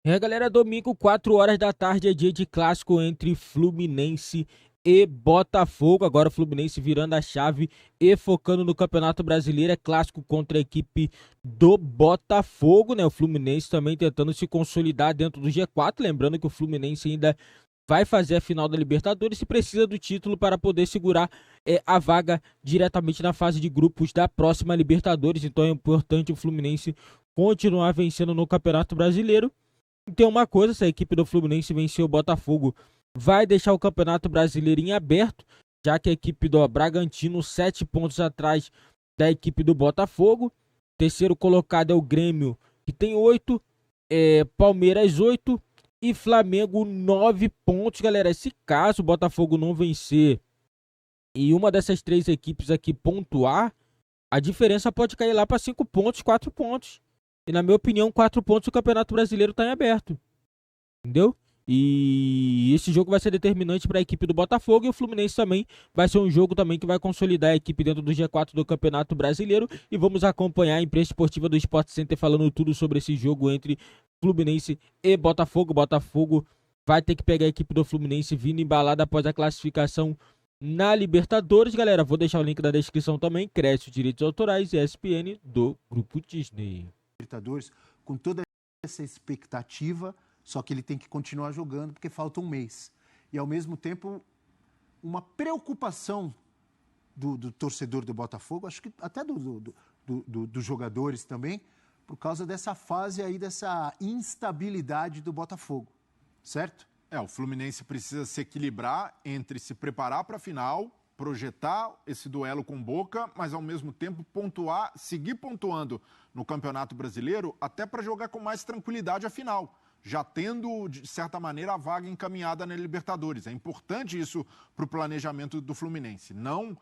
Galera, domingo, 4 horas da tarde, é dia de clássico entre Fluminense e Botafogo. Agora o Fluminense virando a chave e focando no Campeonato Brasileiro. É clássico contra a equipe do Botafogo, né? O Fluminense também tentando se consolidar dentro do G4. Lembrando que o Fluminense ainda vai fazer a final da Libertadores e precisa do título para poder segurar a vaga diretamente na fase de grupos da próxima Libertadores. Então é importante o Fluminense continuar vencendo no Campeonato Brasileiro. Tem uma coisa, se a equipe do Fluminense vencer o Botafogo, vai deixar o Campeonato Brasileiro em aberto, já que a equipe do Bragantino, 7 pontos atrás da equipe do Botafogo. Terceiro colocado é o Grêmio, que tem 8, Palmeiras 8 e Flamengo 9 pontos, galera. Se caso o Botafogo não vencer e uma dessas três equipes aqui pontuar, a diferença pode cair lá para 5 pontos, 4 pontos. E na minha opinião, 4 pontos o Campeonato Brasileiro está em aberto. Entendeu? E esse jogo vai ser determinante para a equipe do Botafogo, e o Fluminense também vai ser um jogo também que vai consolidar a equipe dentro do G4 do Campeonato Brasileiro. E vamos acompanhar a imprensa esportiva do Sport Center falando tudo sobre esse jogo entre Fluminense e Botafogo. Botafogo vai ter que pegar a equipe do Fluminense vindo embalada após a classificação na Libertadores. Galera, vou deixar o link na descrição também. Cresce os direitos autorais e ESPN do Grupo Disney. Libertadores, com toda essa expectativa, só que ele tem que continuar jogando porque falta um mês. E, ao mesmo tempo, uma preocupação do torcedor do Botafogo, acho que até dos jogadores também, por causa dessa fase aí, dessa instabilidade do Botafogo, certo? O Fluminense precisa se equilibrar entre se preparar para a final, projetar esse duelo com Boca, mas ao mesmo tempo pontuar, seguir pontuando no Campeonato Brasileiro, até para jogar com mais tranquilidade a final, já tendo, de certa maneira, a vaga encaminhada na Libertadores. É importante isso para o planejamento do Fluminense. Não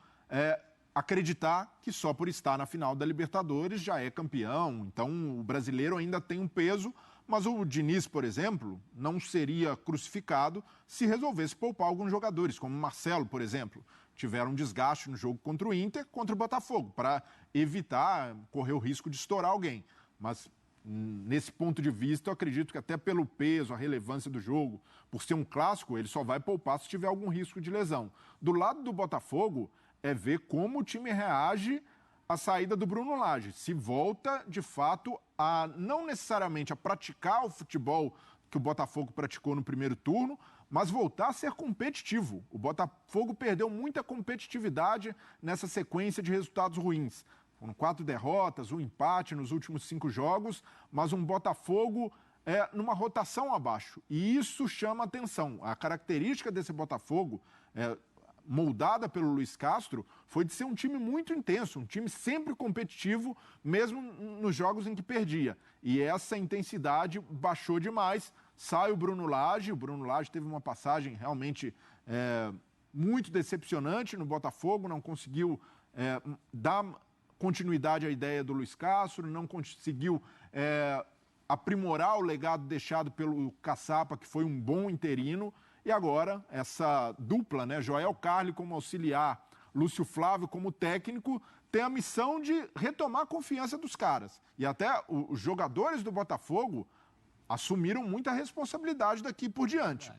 acreditar que só por estar na final da Libertadores já é campeão. Então, o brasileiro ainda tem um peso, mas o Diniz, por exemplo, não seria crucificado se resolvesse poupar alguns jogadores, como o Marcelo, por exemplo. Tiveram um desgaste no jogo contra o Inter, contra o Botafogo, para evitar correr o risco de estourar alguém. Mas, nesse ponto de vista, eu acredito que até pelo peso, a relevância do jogo, por ser um clássico, ele só vai poupar se tiver algum risco de lesão. Do lado do Botafogo, é ver como o time reage à saída do Bruno Lage. Se volta, de fato, a não necessariamente a praticar o futebol que o Botafogo praticou no primeiro turno, mas voltar a ser competitivo. O Botafogo perdeu muita competitividade nessa sequência de resultados ruins. Foram 4 derrotas, um empate nos últimos 5 jogos, mas um Botafogo numa rotação abaixo. E isso chama atenção. A característica desse Botafogo, moldada pelo Luiz Castro, foi de ser um time muito intenso, um time sempre competitivo, mesmo nos jogos em que perdia. E essa intensidade baixou demais. Sai o Bruno Lage teve uma passagem realmente muito decepcionante no Botafogo, não conseguiu dar continuidade à ideia do Luiz Castro, não conseguiu aprimorar o legado deixado pelo Caçapa, que foi um bom interino. E agora, essa dupla, né, Joel Carli como auxiliar, Lúcio Flávio como técnico, tem a missão de retomar a confiança dos caras. E até os jogadores do Botafogo assumiram muita responsabilidade daqui por diante.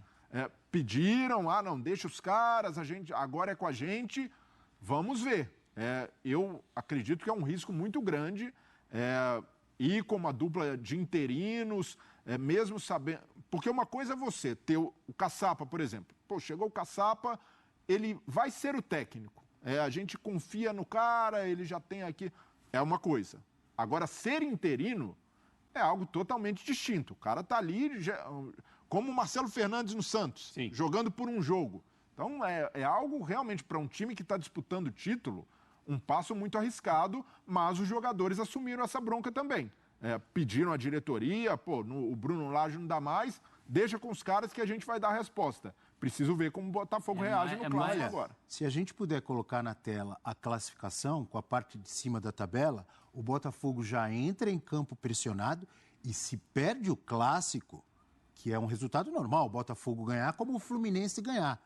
Pediram, não, deixa os caras, agora é com a gente, vamos ver. Eu acredito que é um risco muito grande ir com uma dupla de interinos, mesmo sabendo... Porque uma coisa é você ter o Caçapa, por exemplo. Chegou o Caçapa, ele vai ser o técnico. A gente confia no cara, ele já tem aqui... É uma coisa. Agora, ser interino é algo totalmente distinto. O cara tá ali, como o Marcelo Fernandes no Santos, sim, jogando por um jogo. Então, é algo realmente para um time que está disputando o título, um passo muito arriscado, mas os jogadores assumiram essa bronca também. Pediram a diretoria, o Bruno Lage não dá mais, deixa com os caras que a gente vai dar a resposta. Preciso ver como o Botafogo reage no clássico agora. Se a gente puder colocar na tela a classificação, com a parte de cima da tabela, o Botafogo já entra em campo pressionado e se perde o clássico, que é um resultado normal, o Botafogo ganhar como o Fluminense ganhar.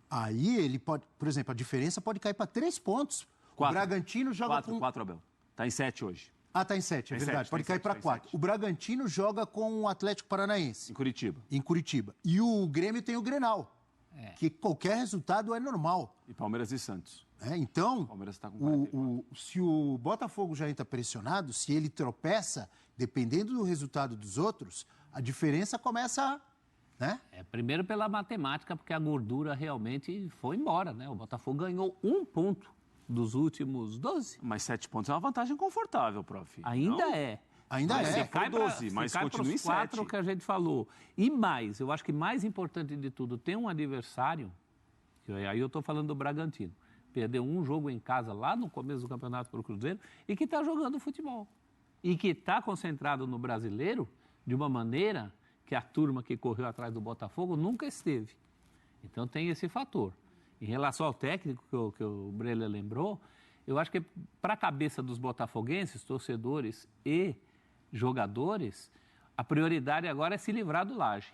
Aí ele pode, por exemplo, a diferença pode cair para 3 pontos. 4. O Bragantino joga com... 4, Abel. Está em 7 hoje. Ah, tá em 7, é verdade. Pode cair para 4. O Bragantino joga com o Atlético Paranaense. Em Curitiba. E o Grêmio tem o Grenal. Que qualquer resultado é normal. E Palmeiras e Santos. Então, Palmeiras tá com se o Botafogo já entra pressionado, se ele tropeça, dependendo do resultado dos outros, a diferença começa, né? Primeiro pela matemática, porque a gordura realmente foi embora, né? O Botafogo ganhou 1 ponto dos últimos 12. Mas 7 pontos é uma vantagem confortável, prof. Ainda é. Ainda Mas é. se cai 12, mas continua em 7. 4 que a gente falou. E mais, eu acho que mais importante de tudo, tem um adversário, aí eu estou falando do Bragantino, perdeu um jogo em casa lá no começo do campeonato para o Cruzeiro e que está jogando futebol. E que está concentrado no brasileiro de uma maneira que a turma que correu atrás do Botafogo nunca esteve. Então tem esse fator. Em relação ao técnico que o Breler lembrou, eu acho que para a cabeça dos botafoguenses, torcedores e jogadores, a prioridade agora é se livrar do Lage.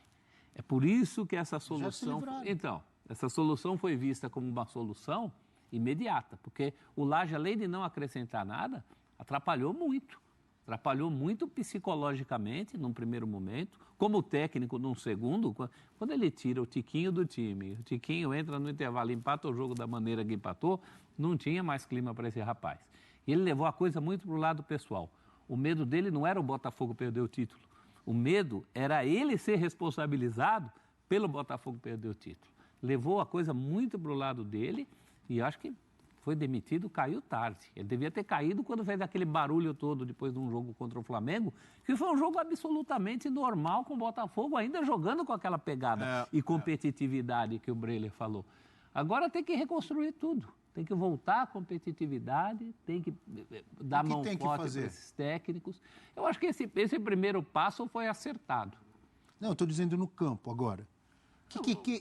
É por isso que essa solução... Então, essa solução foi vista como uma solução imediata, porque o Lage, além de não acrescentar nada, atrapalhou muito psicologicamente num primeiro momento, como técnico num segundo, quando ele tira o Tiquinho do time, o Tiquinho entra no intervalo e empata o jogo da maneira que empatou, não tinha mais clima para esse rapaz. E ele levou a coisa muito para o lado pessoal. O medo dele não era o Botafogo perder o título, o medo era ele ser responsabilizado pelo Botafogo perder o título. Levou a coisa muito para o lado dele e acho que foi demitido, caiu tarde. Ele devia ter caído quando fez aquele barulho todo depois de um jogo contra o Flamengo, que foi um jogo absolutamente normal com o Botafogo, ainda jogando com aquela pegada e competitividade que o Breler falou. Agora tem que reconstruir tudo. Tem que voltar à competitividade, tem que dar mão forte para esses técnicos. Eu acho que esse primeiro passo foi acertado. Não, eu estou dizendo no campo agora.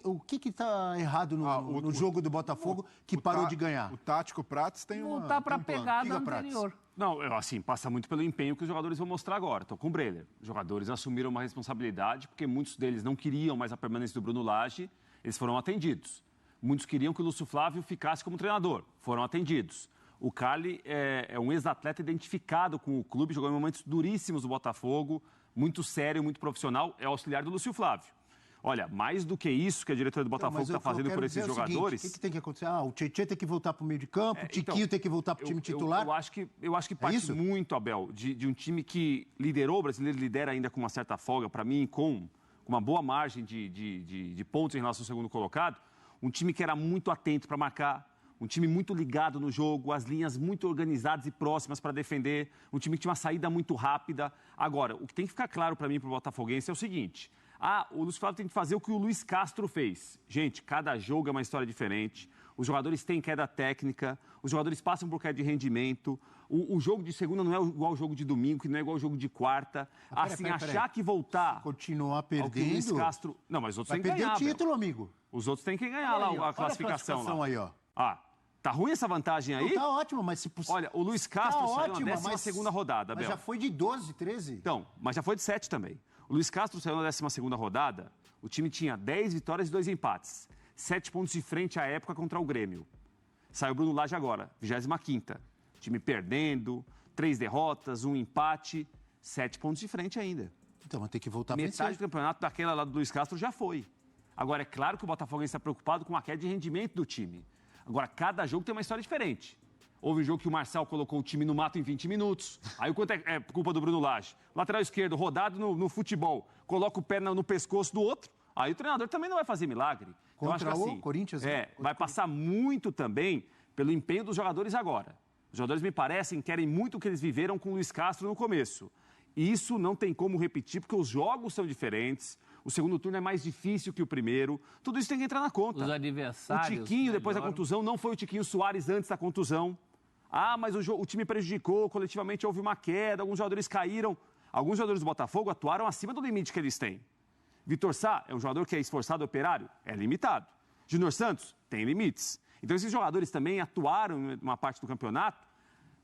O que está errado no jogo do Botafogo que parou de ganhar? O Tático Prats tem voltar para a pegada anterior. Não, assim, passa muito pelo empenho que os jogadores vão mostrar agora. Estou com o Breler. Os jogadores assumiram uma responsabilidade, porque muitos deles não queriam mais a permanência do Bruno Lage, eles foram atendidos. Muitos queriam que o Lúcio Flávio ficasse como treinador, foram atendidos. O Carli é um ex-atleta identificado com o clube, jogou em momentos duríssimos do Botafogo, muito sério, muito profissional, é auxiliar do Lúcio Flávio. Olha, mais do que isso que a diretoria do Botafogo está fazendo por esses jogadores... O que tem que acontecer? O Tietchan tem que voltar para o meio de campo, o Tiquinho tem que voltar para o time titular? Eu acho que parte muito, Abel, de um time que liderou, o brasileiro lidera ainda com uma certa folga, para mim, com uma boa margem de pontos em relação ao segundo colocado, um time que era muito atento para marcar, um time muito ligado no jogo, as linhas muito organizadas e próximas para defender, um time que tinha uma saída muito rápida. Agora, o que tem que ficar claro para mim, para o botafoguense, é o seguinte... o Lúcio Flávio tem que fazer o que o Luiz Castro fez. Gente, cada jogo é uma história diferente. Os jogadores têm queda técnica, os jogadores passam por queda de rendimento. O jogo de segunda não é igual ao jogo de domingo, que não é igual ao jogo de quarta. Achar que voltar... Continuar perdendo... Luiz Castro... Não, mas os outros têm que ganhar. Vai perder o título, amigo. Os outros têm que ganhar lá a classificação. Olha a aí, ó. Tá ruim essa vantagem aí? Não, tá ótimo, mas se possível... Olha, o Luiz Castro saiu na 12ª rodada, Abel. Mas já foi de 12, 13. Então, mas já foi de 7 também. O Luiz Castro saiu na 12ª rodada, o time tinha 10 vitórias e 2 empates. 7 pontos de frente à época contra o Grêmio. Saiu o Bruno Lage agora, 25ª. Time perdendo, 3 derrotas, 1 empate, 7 pontos de frente ainda. Então, vai ter que voltar a vencer. Metade do campeonato daquela lá do Luiz Castro já foi. Agora, é claro que o Botafogo está preocupado com a queda de rendimento do time. Agora, cada jogo tem uma história diferente. Houve um jogo que o Marçal colocou o time no mato em 20 minutos. Aí o quanto é culpa do Bruno Lage? Lateral esquerdo, rodado no futebol, coloca o pé no pescoço do outro. Aí o treinador também não vai fazer milagre. Contra o Corinthians, né? Vai passar muito também pelo empenho dos jogadores agora. Os jogadores, me parecem, querem muito o que eles viveram com o Luiz Castro no começo. E isso não tem como repetir, porque os jogos são diferentes. O segundo turno é mais difícil que o primeiro. Tudo isso tem que entrar na conta. Os adversários... O Tiquinho, depois da contusão, não foi o Tiquinho Soares antes da contusão. Mas o time prejudicou, coletivamente houve uma queda, alguns jogadores caíram. Alguns jogadores do Botafogo atuaram acima do limite que eles têm. Vitor Sá é um jogador que é esforçado, operário, é limitado. Júnior Santos tem limites. Então esses jogadores também atuaram em uma parte do campeonato,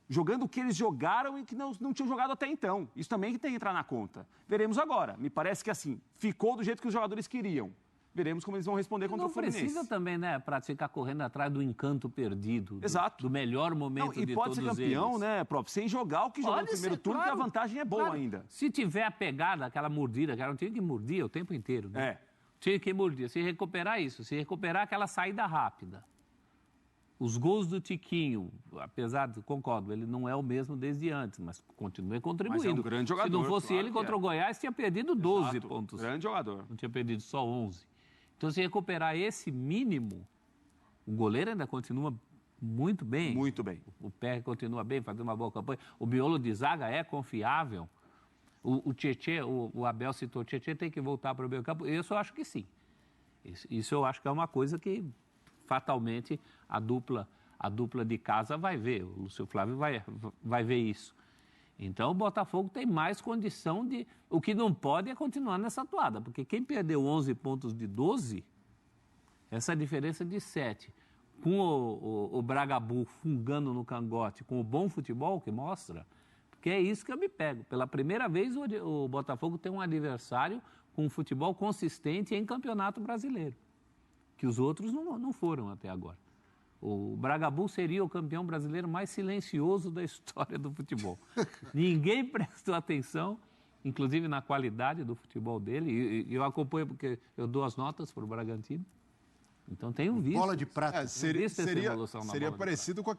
jogando o que eles jogaram e que não tinham jogado até então. Isso também tem que entrar na conta. Veremos agora. Me parece que assim, ficou do jeito que os jogadores queriam. veremos como eles vão responder contra o Fluminense. Não precisa também, né, para ficar correndo atrás do encanto perdido. Exato. Do melhor momento de todos eles. E pode ser campeão, né, próprio, sem jogar o que jogou no primeiro turno, claro, que a vantagem é boa ainda. Se tiver a pegada, aquela mordida, que era um time que mordia o tempo inteiro, né? É. Time que mordia. Se recuperar isso, se recuperar aquela saída rápida. Os gols do Tiquinho, apesar de, concordo, ele não é o mesmo desde antes, mas continua contribuindo. Mas é um grande jogador. Se não fosse claro ele contra o Goiás, tinha perdido 12 pontos. Grande jogador. Não tinha perdido só 11. Então, se recuperar esse mínimo, o goleiro ainda continua muito bem. Muito bem. O Pé continua bem, fazendo uma boa campanha. O miolo de zaga é confiável. O Tietê, o Abel citou, o Tietê tem que voltar para o meio campo. Isso eu acho que sim. Isso eu acho que é uma coisa que fatalmente a dupla de casa vai ver. O Lúcio Flávio vai ver isso. Então o Botafogo tem mais condição de... O que não pode é continuar nessa toada, porque quem perdeu 11 pontos de 12, essa diferença de 7, com o Bragabu fungando no cangote, com o bom futebol que mostra, porque é isso que eu me pego. Pela primeira vez o Botafogo tem um adversário com um futebol consistente em campeonato brasileiro, que os outros não foram até agora. O Bragabu seria o campeão brasileiro mais silencioso da história do futebol. Ninguém prestou atenção, inclusive na qualidade do futebol dele. E eu acompanho porque eu dou as notas para o Bragantino. Então tenho visto. Bola de prata. Seria parecido com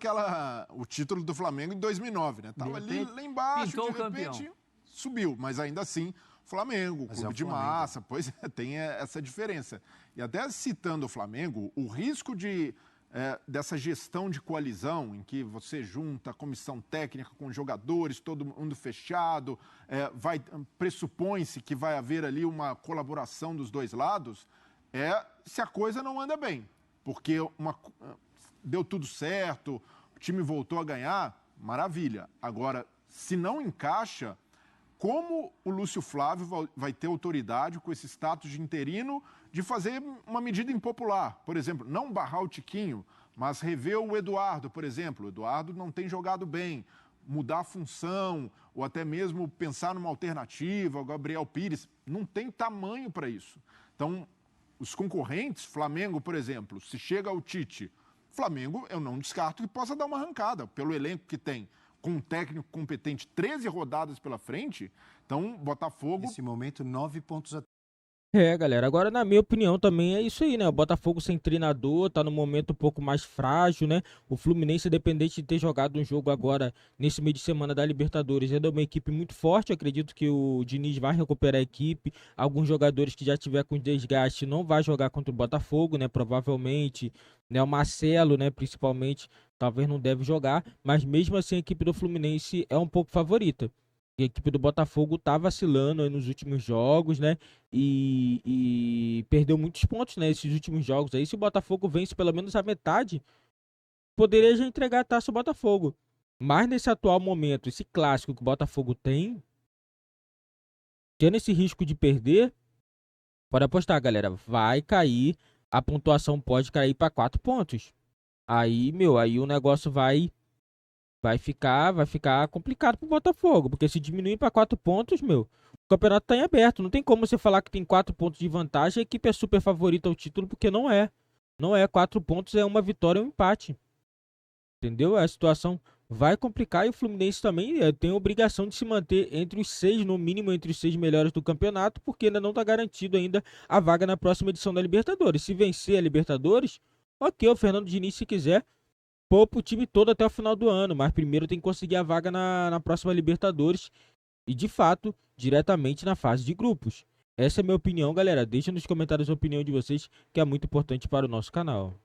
o título do Flamengo em 2009, né? Tava ali lá embaixo, de repente subiu. Mas ainda assim, Flamengo, clube de massa, pois tem essa diferença. E até citando o Flamengo, o risco dessa gestão de coalizão, em que você junta a comissão técnica com jogadores, todo mundo fechado, pressupõe-se que vai haver ali uma colaboração dos dois lados, se a coisa não anda bem. Porque deu tudo certo, o time voltou a ganhar, maravilha. Agora, se não encaixa, como o Lúcio Flávio vai ter autoridade com esse status de interino de fazer uma medida impopular? Por exemplo, não barrar o Tiquinho, mas rever o Eduardo, por exemplo. O Eduardo não tem jogado bem. Mudar a função, ou até mesmo pensar numa alternativa, o Gabriel Pires. Não tem tamanho para isso. Então, os concorrentes, Flamengo, por exemplo, se chega ao Tite, Flamengo, eu não descarto que possa dar uma arrancada pelo elenco que tem. Com um técnico competente, 13 rodadas pela frente, então Botafogo... Nesse momento, 9 pontos a... Galera, agora na minha opinião também é isso aí, né? O Botafogo sem treinador, tá no momento um pouco mais frágil, né? O Fluminense, independente de ter jogado um jogo agora nesse meio de semana da Libertadores, é uma equipe muito forte. Acredito que o Diniz vai recuperar a equipe. Alguns jogadores que já tiver com desgaste não vai jogar contra o Botafogo, né? Provavelmente, né? O Marcelo, né? Principalmente, talvez não deve jogar, mas mesmo assim a equipe do Fluminense é um pouco favorita. A equipe do Botafogo tá vacilando aí nos últimos jogos, né? E perdeu muitos pontos, né? Esses últimos jogos aí. Se o Botafogo vence pelo menos a metade, poderia já entregar a taça ao Botafogo. Mas nesse atual momento, esse clássico que o Botafogo tem, tendo esse risco de perder, pode apostar, galera. Vai cair, a pontuação pode cair para 4 pontos. Aí, aí o negócio vai ficar complicado pro Botafogo, porque se diminuir para 4 pontos, o campeonato tá em aberto. Não tem como você falar que tem 4 pontos de vantagem, a equipe é super favorita ao título, porque não é. Não é, 4 pontos é uma vitória ou um empate. Entendeu? A situação vai complicar e o Fluminense também tem a obrigação de se manter entre os 6, no mínimo entre os 6 melhores do campeonato, porque ainda não tá garantido ainda a vaga na próxima edição da Libertadores. Se vencer a Libertadores, ok, o Fernando Diniz, se quiser, poupa o time todo até o final do ano, mas primeiro tem que conseguir a vaga na próxima Libertadores e, de fato, diretamente na fase de grupos. Essa é a minha opinião, galera. Deixa nos comentários a opinião de vocês, que é muito importante para o nosso canal.